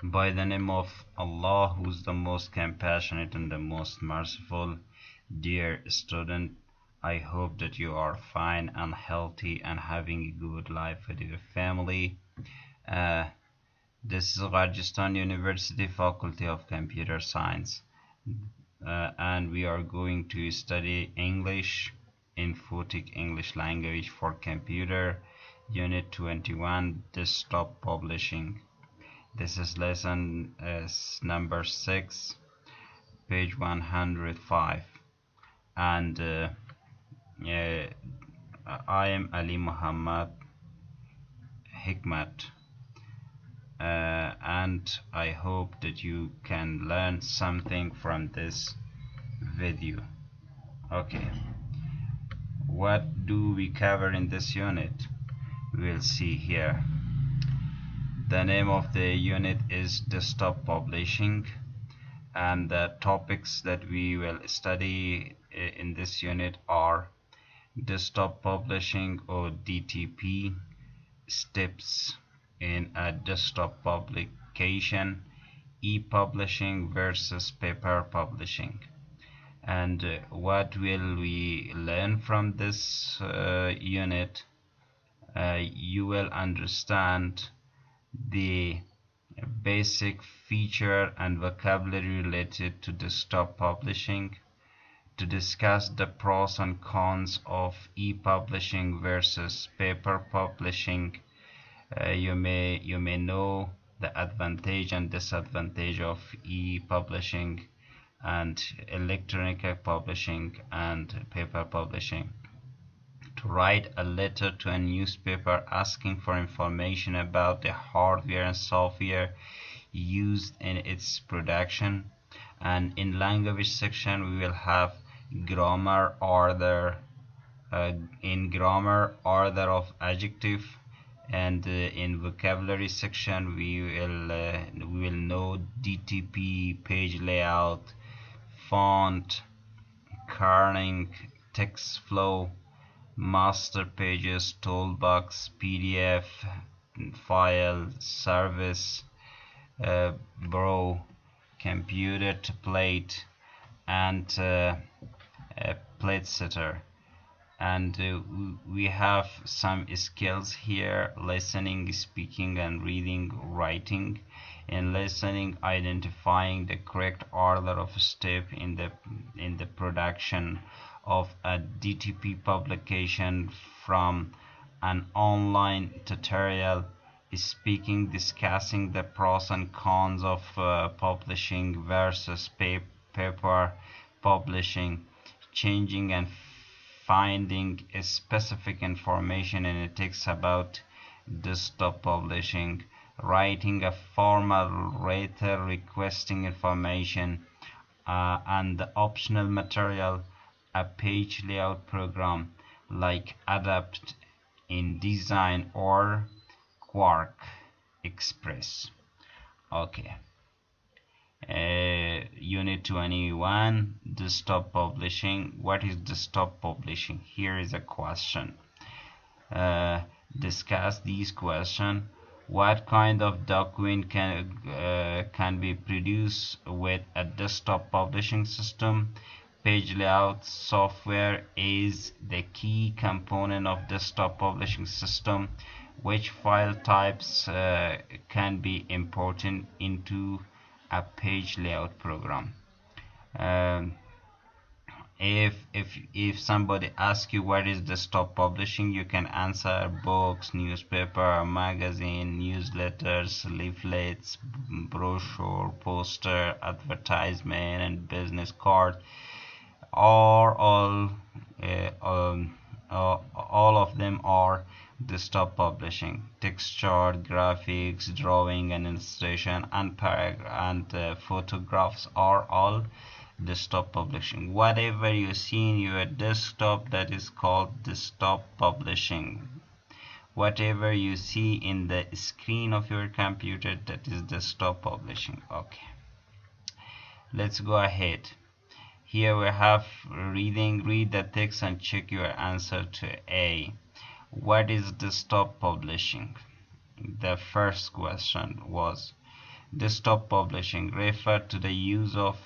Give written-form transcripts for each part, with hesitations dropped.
By the name of Allah, who is the most compassionate and the most merciful. Dear student, I hope that you are fine and healthy and having a good life with your family. Uh, this is Rajasthan University Faculty of Computer Science, and we are going to study English, infotech English language for computer, Unit 21, Desktop Publishing. This is lesson number 6, page 105. And uh, I am Ali Muhammad Hikmat, and I hope that you can learn something from this video. Okay, what do we cover in this unit? We'll see here. The name of the unit is Desktop Publishing, and the topics that we will study in this unit are desktop publishing or DTP, steps in a desktop publication, e-publishing versus paper publishing. And what will we learn from this unit? You will understand the basic feature and vocabulary related to desktop publishing, to discuss the pros and cons of e-publishing versus paper publishing. You may know the advantage and disadvantage of e-publishing and electronic publishing and paper publishing. To write a letter to a newspaper asking for information about the hardware and software used in its production. And in language section we will have grammar order, in grammar order of adjective, and in vocabulary section we will know DTP, page layout, font, kerning, text flow, master pages, toolbox, PDF, file, service, bro, computer to plate, and plate setter. And we have some skills here: listening, speaking, and reading, writing. In listening, identifying the correct order of step in the production of a DTP publication from an online tutorial. Speaking, discussing the pros and cons of publishing versus paper publishing. Changing and finding specific information in a text about desktop publishing. Writing a formal letter requesting information, and the optional material, a page layout program like Adapt, InDesign, or Quark Express. Okay. Unit 21, desktop publishing. What is desktop publishing? Here is a question. Discuss these questions. What kind of document can be produced with a desktop publishing system? Page layout software is the key component of desktop publishing system. Which file types can be imported into a page layout program? If somebody asks you what is desktop publishing, you can answer books, newspaper, magazine, newsletters, leaflets, brochure, poster, advertisement, and business card. All of them are desktop publishing. Texture, graphics, drawing, and illustration, and photographs are all desktop publishing. Whatever you see in your desktop, that is called desktop publishing. Whatever you see in the screen of your computer, that is desktop publishing. Okay, let's go ahead. Here we have reading. Read the text and check your answer to A. What is desktop publishing? The first question was, Desktop publishing referred to the use of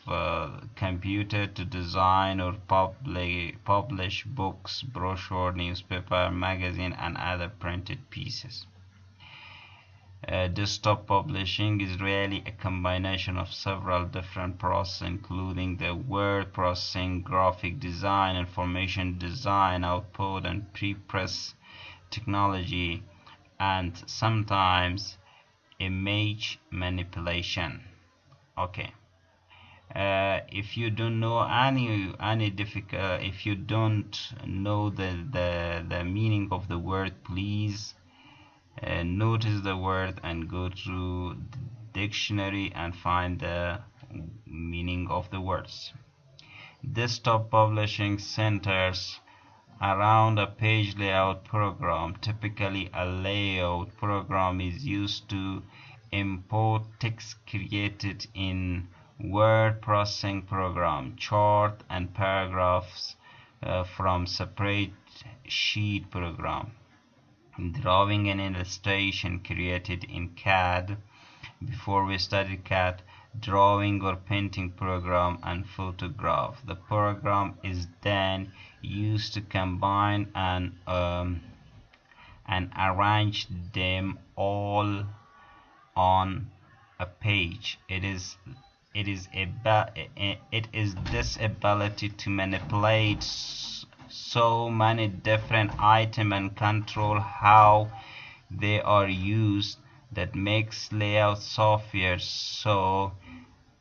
computer to design or publish books, brochure, newspaper, magazine, and other printed pieces. Desktop publishing is really a combination of several different processes, including the word processing, graphic design, information design, output, and pre-press technology, and sometimes image manipulation. Okay. If you don't know any difficult, if you don't know the meaning of the word, please notice the word and go to the dictionary and find the meaning of the words. Desktop publishing centers around a page layout program. Typically, a layout program is used to import text created in word processing program, chart and paragraphs from separate sheet program. Drawing an illustration created in CAD. Before we studied CAD, drawing or painting program, and photograph. The program is then used to combine and arrange them all on a page. It is this ability to manipulate so many different items and control how they are used that makes layout software so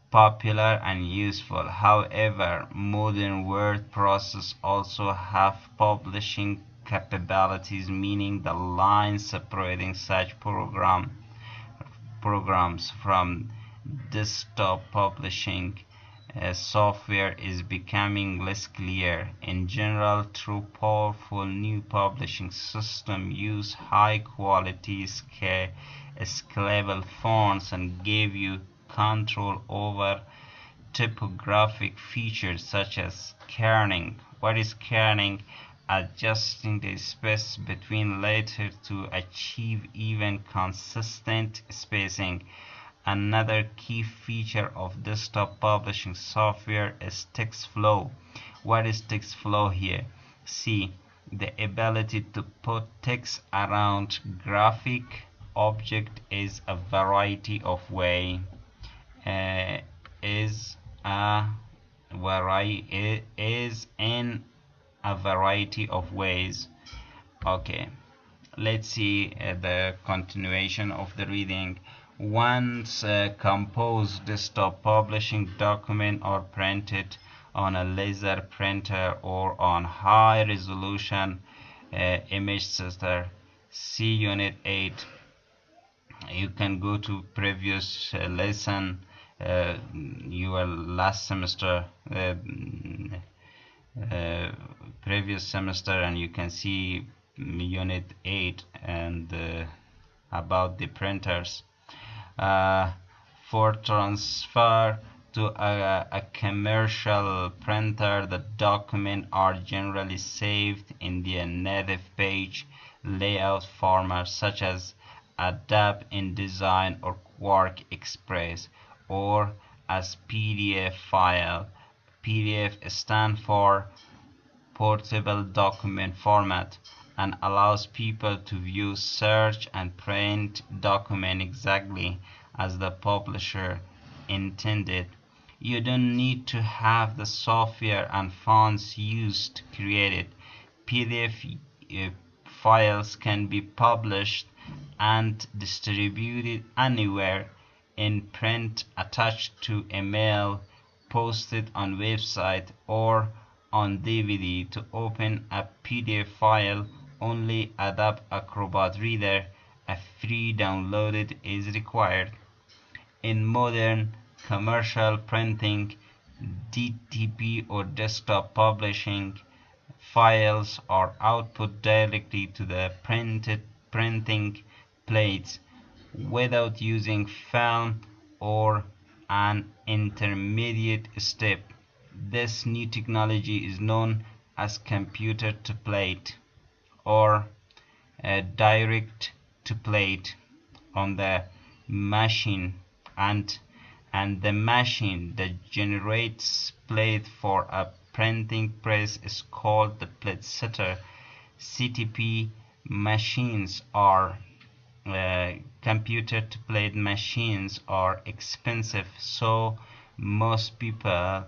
popular and useful. However, modern word processors also have publishing capabilities, meaning the line separating such programs from desktop publishing software is becoming less clear. In general, through powerful new publishing systems use high quality scalable fonts and give you control over typographic features such as kerning. What is kerning? Adjusting the space between letters to achieve even consistent spacing. Another key feature of desktop publishing software is text flow. What is text flow here? See, the ability to put text around graphic object is a variety of way is in a variety of ways. Okay, let's see the continuation of the reading. Once composed desktop publishing document are printed on a laser printer or on high resolution image sensor. See Unit 8. You can go to previous lesson, your last semester, previous semester, and you can see Unit 8 and about the printers. For transfer to a commercial printer, the documents are generally saved in their native page layout format such as Adobe InDesign or Quark Express, or as PDF file. PDF stands for Portable Document Format and allows people to view, search, and print documents exactly as the publisher intended. You don't need to have the software and fonts used to create it. PDF files can be published and distributed anywhere in print, attached to email, posted on website, or on DVD. To open a PDF file, only Adobe Acrobat Reader, a free download, is required. In modern commercial printing, DTP or desktop publishing, files are output directly to the printing plates without using film or an intermediate step. This new technology is known as computer to plate or direct to plate on the machine. and the machine that generates plate for a printing press is called the plate setter. CTP machines are computer to plate machines are expensive, so most people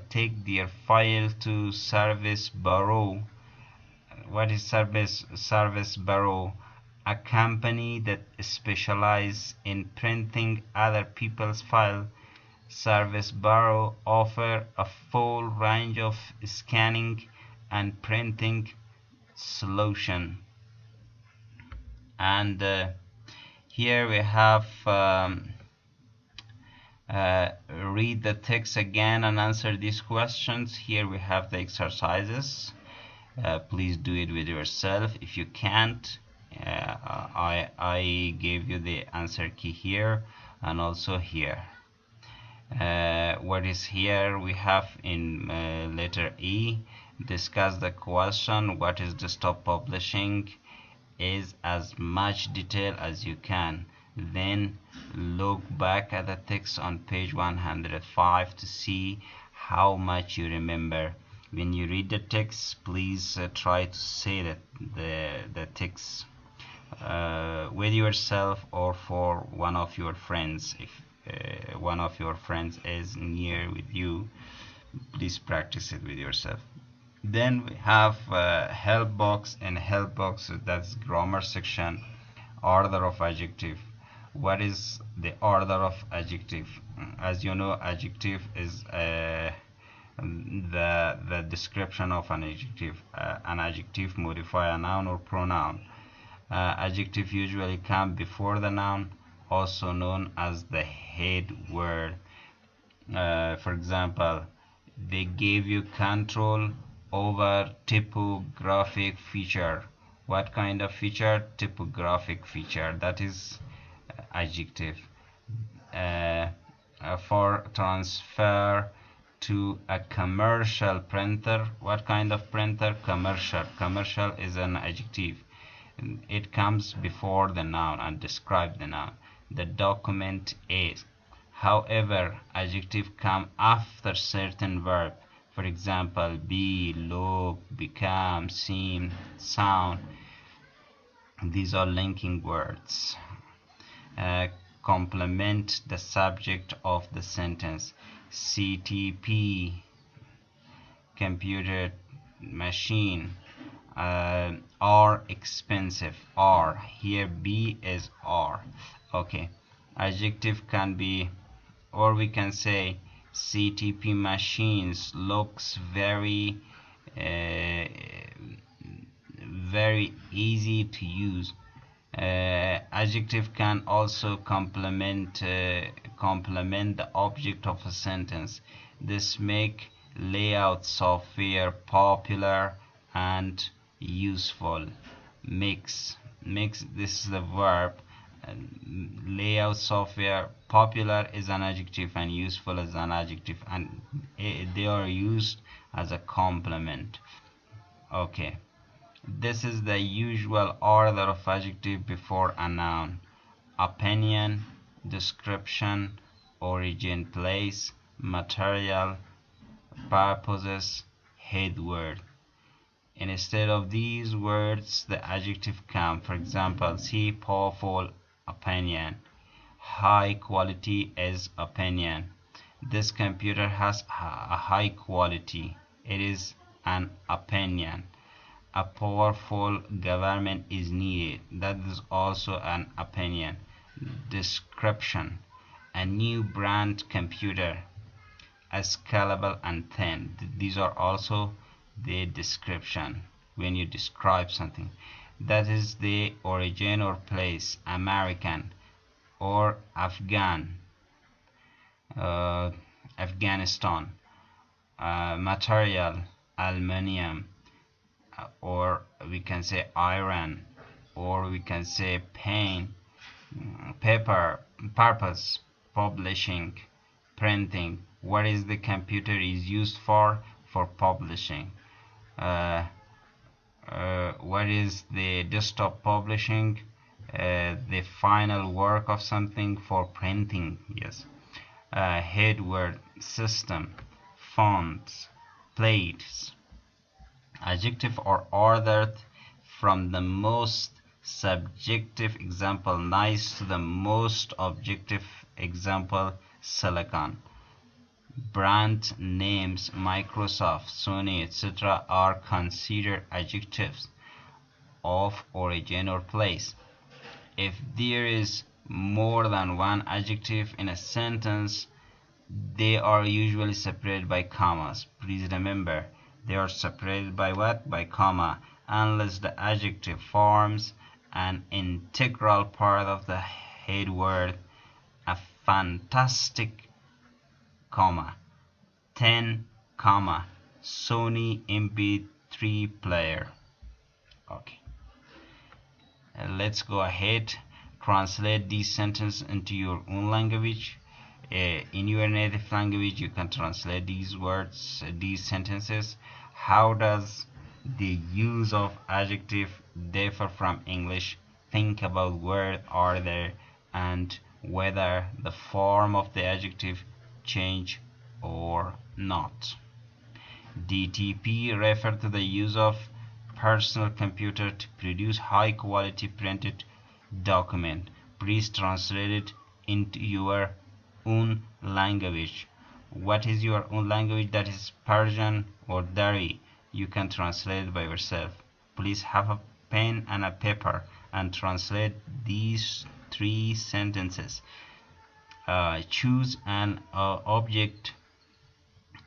take their file to service bureau. What is service bureau? A company that specializes in printing other people's file. Service bureau offer a full range of scanning and printing solution. And here we have read the text again and answer these questions. Here we have the exercises. Please do it with yourself. If you can't, I gave you the answer key here and also here. What is here? We have in letter E, discuss the question, what is desktop publishing? Is as much detail as you can. Then look back at the text on page 105 to see how much you remember. When you read the text, please try to say that the text with yourself or for one of your friends. If one of your friends is near with you, please practice it with yourself. Then we have help box. In help box, that's grammar section. Order of adjective. What is the order of adjective? As you know, adjective is the description of an adjective. An adjective modify a noun or pronoun. Adjective usually come before the noun, also known as the head word. For example, they gave you control over typographic feature. What kind of feature? Typographic feature. That is adjective. For transfer to a commercial printer. What kind of printer? Commercial. Commercial is an adjective. It comes before the noun and describes the noun. The document is. However, adjective come after certain verb. For example, be, look, become, seem, sound. These are linking words. Complement the subject of the sentence. CTP, computer machine, are expensive. Are. Here B is are. Okay. Adjective can be, or we can say, CTP machines looks very easy to use. Adjective can also complement the object of a sentence. This make layout software popular and useful. Mix, this is the verb. Layout software, popular is an adjective and useful is an adjective, and they are used as a complement. Okay, this is the usual order of adjective before a noun: opinion, description, origin, place, material, purposes, head word. Instead of these words, the adjective come. For example, see powerful, opinion. High quality is opinion. This computer has a high quality. It is an opinion. A powerful government is needed. That is also an opinion. Description: a new brand computer. A scalable and thin. These are also the description when you describe something. That is the origin or place: American or Afghan, Afghanistan. Material: aluminium, or we can say iron, or we can say pain, paper. Purpose: publishing, printing. What is the computer is used for? For publishing. What is the desktop publishing? the final work of something for printing. Yes. Headword, system, fonts, plates. Adjective are ordered from the most subjective example nice to the most objective example silicon. Brand names Microsoft, Sony, etc. are considered adjectives of origin or place. If there is more than one adjective in a sentence, they are usually separated by commas. Please remember, they are separated by what? By comma, unless the adjective forms an integral part of the head word. A fantastic, comma, 10, comma, Sony MP3 player. Okay. Let's go ahead, translate these sentences into your own language. In your native language you can translate these words, these sentences. How does the use of adjective differ from English? Think about where are there and whether the form of the adjective change or not. DTP refer to the use of personal computer to produce high quality printed document. Please translate it into your own language. What is your own language? That is Persian or Dari. You can translate it by yourself. Please have a pen and a paper and translate these 3 sentences. Choose an object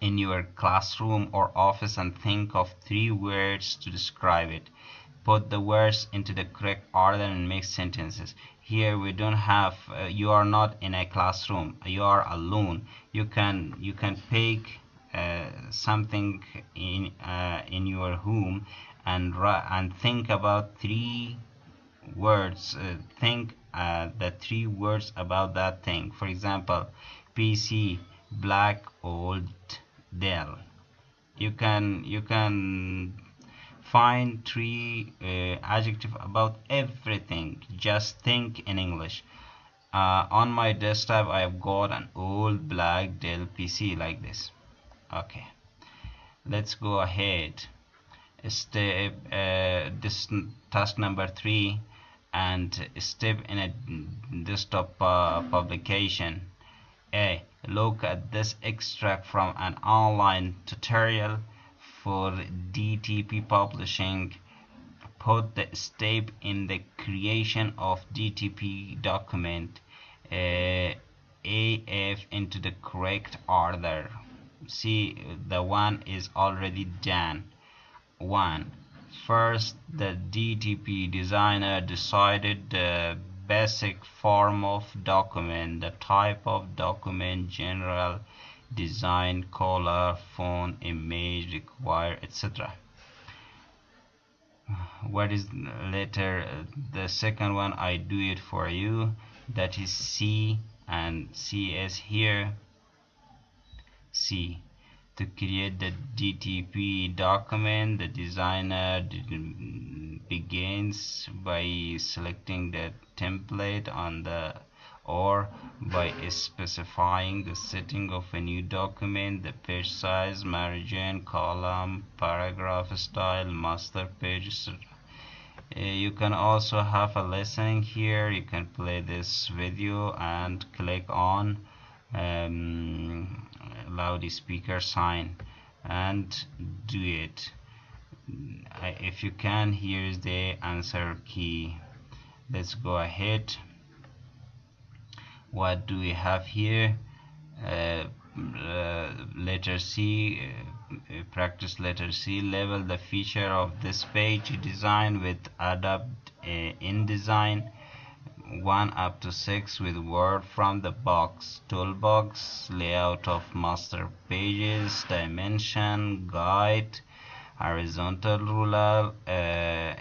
in your classroom or office and think of 3 words to describe it. Put the words into the correct order and make sentences. Here we don't have, you are not in a classroom, you are alone. You can pick something in your home and think about 3 words. Think the 3 words about that thing. For example, PC, black, old, Dell. You can find 3 adjectives about everything. Just think in English. On my desktop I have got an old black Dell PC like this. Okay, let's go ahead. Step this task number 3 and step in a desktop publication. A. Look at this extract from an online tutorial for DTP publishing. Put the step in the creation of DTP document AF into the correct order. See, the one is already done. 1. First, the DTP designer decided the basic form of document, the type of document, general design, color, font, image required, etc. What is later? The second one, I do it for you. That is C and CS here. C. To create the DTP document, the designer begins by selecting the template on the or by specifying the setting of a new document, the page size, margin, column, paragraph style, master page, etc. You can also have a listening here. You can play this video and click on loudspeaker sign and do it. If you can, here is the answer key. Let's go ahead. What do we have here? Letter C, practice letter C. Level the feature of this page design with adapt InDesign 1 up to 6 with word from the box, toolbox, layout of master pages, dimension, guide, horizontal ruler,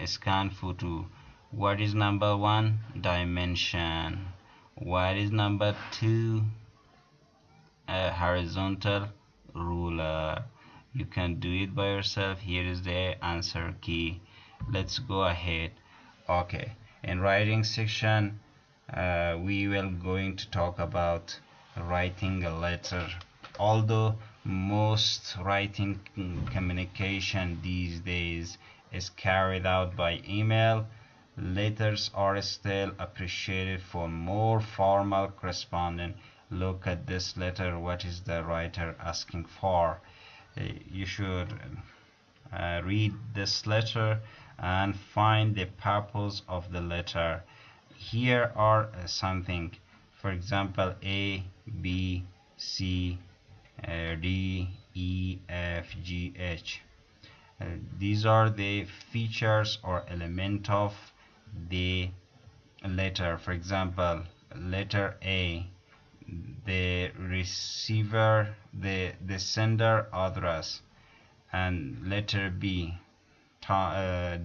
scan photo. What is number 1? Dimension. What is number 2? Horizontal ruler. You can do it by yourself. Here is the answer key. Let's go ahead. Okay, In writing section, we will going to talk about writing a letter. Although most writing communication these days is carried out by email, letters are still appreciated for more formal correspondence. Look at this letter. What is the writer asking for? You should read this letter and find the purpose of the letter. Here are something, for example, A, B, C, D, E, F, G, H. These are the features or element of the letter. For example, letter A, the receiver, the sender address, and letter B,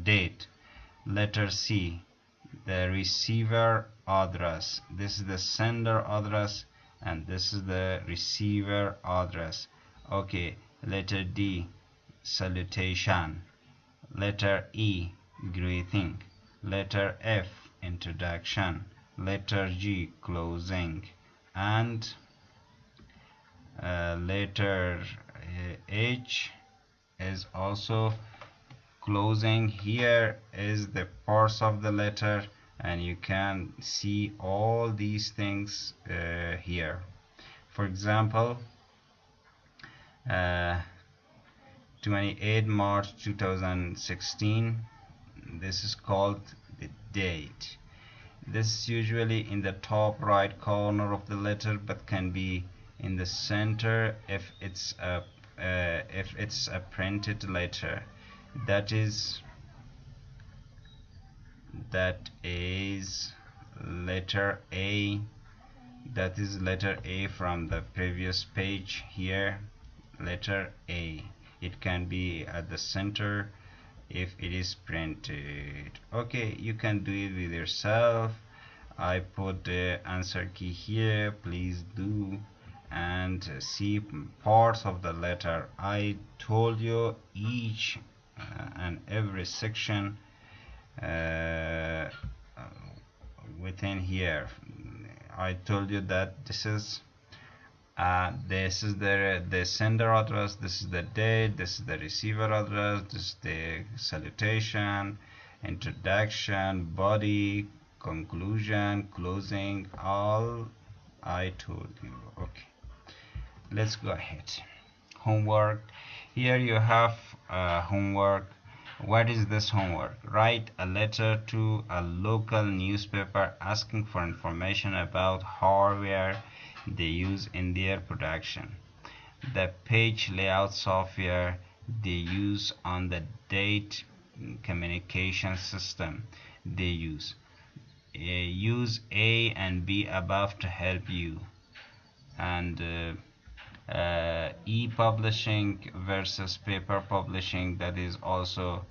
date. Letter C, the receiver address. This is the sender address and this is the receiver address. Okay, letter D, salutation. Letter E, greeting. Letter F, introduction. Letter G, closing. And letter H is also closing. Here is the parts of the letter and you can see all these things here. For example, 28 March 2016, this is called the date. This is usually in the top right corner of the letter but can be in the center if it's a printed letter. That is letter A. That is letter A from the previous page. Here, letter A. It can be at the center if it is printed. Okay, you can do it with yourself. I put the answer key here. Please do and see parts of the letter. I told you each and every section within here. I told you that this is the sender address, this is the date, this is the receiver address, this is the salutation, introduction, body, conclusion, closing, all I told you. Okay, let's go ahead. Homework. Here you have homework. What is this homework? Write a letter to a local newspaper asking for information about hardware they use in their production, the page layout software they use, on the date communication system they use. Use A and B above to help you. And e-publishing versus paper publishing, that is also,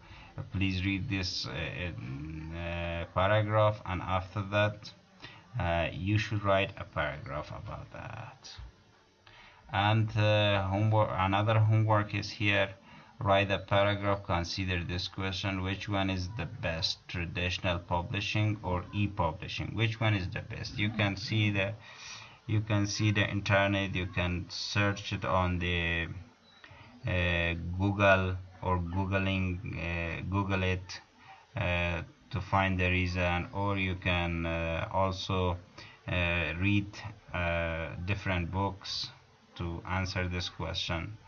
please read this paragraph, and after that you should write a paragraph about that. And homework, another homework is here. Write a paragraph. Consider this question: which one is the best, traditional publishing or e-publishing? Which one is the best? You can see the internet. You can search it on the Google, or Google it to find the reason, or you can also read different books to answer this question.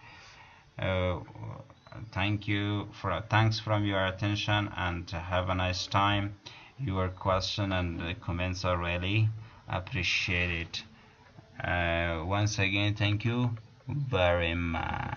Thanks from your attention, and have a nice time. Your question and comments are really appreciated. Once again, thank you very much.